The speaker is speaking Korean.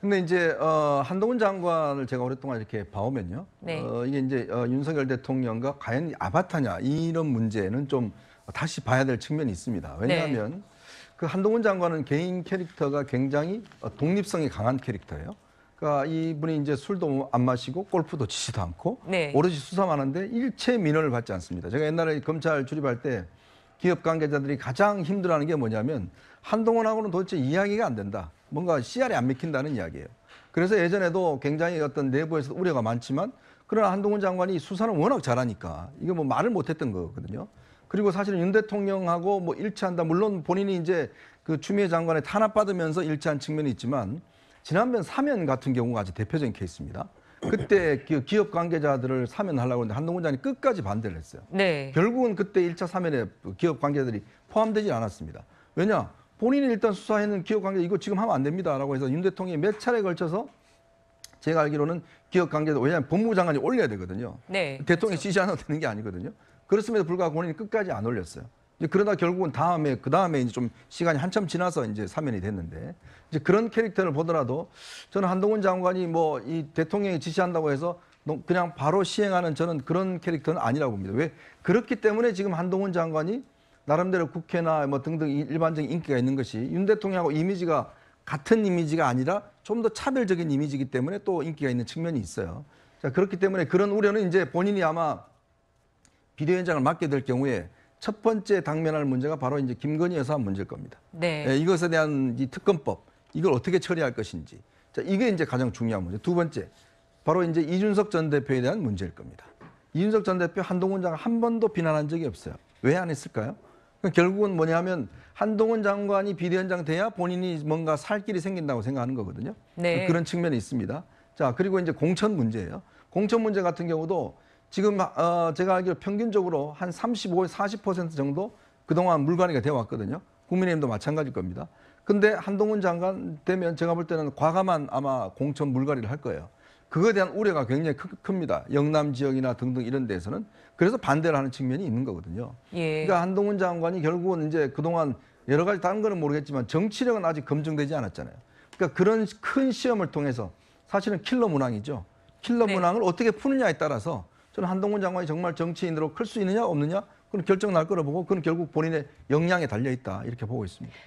근데 이제 한동훈 장관을 제가 오랫동안 이렇게 봐오면요. 네. 이게 이제 윤석열 대통령과 과연 아바타냐 이런 문제는 좀 다시 봐야 될 측면이 있습니다. 왜냐하면 그 한동훈 장관은 개인 캐릭터가 굉장히 독립성이 강한 캐릭터예요. 그러니까 이분이 이제 술도 안 마시고 골프도 치지도 않고 네. 오로지 수사만 하는데 일체 민원을 받지 않습니다. 제가 옛날에 검찰 출입할 때 기업 관계자들이 가장 힘들어하는 게 뭐냐면 한동훈하고는 도대체 이야기가 안 된다. 뭔가 CR이 안 맥힌다는 이야기예요. 그래서 예전에도 굉장히 어떤 내부에서 우려가 많지만 그러나 한동훈 장관이 수사는 워낙 잘하니까 이거 뭐 말을 못했던 거거든요. 그리고 사실은 윤 대통령하고 뭐 일치한다. 물론 본인이 이제 그 추미애 장관에 탄압받으면서 일치한 측면이 있지만 지난번 사면 같은 경우가 아주 대표적인 케이스입니다. 그때 기업 관계자들을 사면하려고 했는데 한동훈 장관이 끝까지 반대를 했어요. 네. 결국은 그때 1차 사면에 기업 관계자들이 포함되지 않았습니다. 왜냐? 본인이 일단 수사했는 기업 관계자 이거 지금 하면 안 됩니다라고 해서 윤 대통령이 몇 차례에 걸쳐서 제가 알기로는 기업 관계자 왜냐하면 법무부 장관이 올려야 되거든요. 네. 대통령이 지시 안 해도 되는 게 아니거든요. 그렇음에도 불구하고 본인이 끝까지 안 올렸어요. 이제 그러다 결국은 그 다음에 이제 좀 시간이 한참 지나서 이제 사면이 됐는데 이제 그런 캐릭터를 보더라도 저는 한동훈 장관이 뭐 이 대통령이 지시한다고 해서 그냥 바로 시행하는 저는 그런 캐릭터는 아니라고 봅니다. 왜? 그렇기 때문에 지금 한동훈 장관이 나름대로 국회나 뭐 등등 일반적인 인기가 있는 것이 윤 대통령하고 이미지가 같은 이미지가 아니라 좀 더 차별적인 이미지이기 때문에 또 인기가 있는 측면이 있어요. 자, 그렇기 때문에 그런 우려는 이제 본인이 아마 비대위원장을 맡게 될 경우에 첫 번째 당면할 문제가 바로 이제 김건희 여사 문제일 겁니다. 네. 예, 이것에 대한 이 특검법 이걸 어떻게 처리할 것인지. 자, 이게 이제 가장 중요한 문제. 두 번째, 바로 이제 이준석 전 대표에 대한 문제일 겁니다. 이준석 전 대표 한동훈 장관 한 번도 비난한 적이 없어요. 왜 안 했을까요? 그러니까 결국은 뭐냐면 한동훈 장관이 비대위원장 돼야 본인이 뭔가 살 길이 생긴다고 생각하는 거거든요. 네. 그런 측면이 있습니다. 자, 그리고 이제 공천 문제예요. 공천 문제 같은 경우도 지금 제가 알기로 평균적으로 한 35, 40% 정도 그동안 물갈이가 되어 왔거든요. 국민의힘도 마찬가지일 겁니다. 근데 한동훈 장관 되면 제가 볼 때는 과감한 아마 공천 물갈이를 할 거예요. 그거에 대한 우려가 굉장히 큽니다. 영남 지역이나 등등 이런 데서는. 그래서 반대를 하는 측면이 있는 거거든요. 예. 그러니까 한동훈 장관이 결국은 이제 그동안 여러 가지 다른 거는 모르겠지만 정치력은 아직 검증되지 않았잖아요. 그러니까 그런 큰 시험을 통해서 사실은 킬러 문항이죠. 킬러 네. 문항을 어떻게 푸느냐에 따라서 저는 한동훈 장관이 정말 정치인으로 클 수 있느냐 없느냐 그건 결정 날 거라 보고 그건 결국 본인의 역량에 달려 있다 이렇게 보고 있습니다.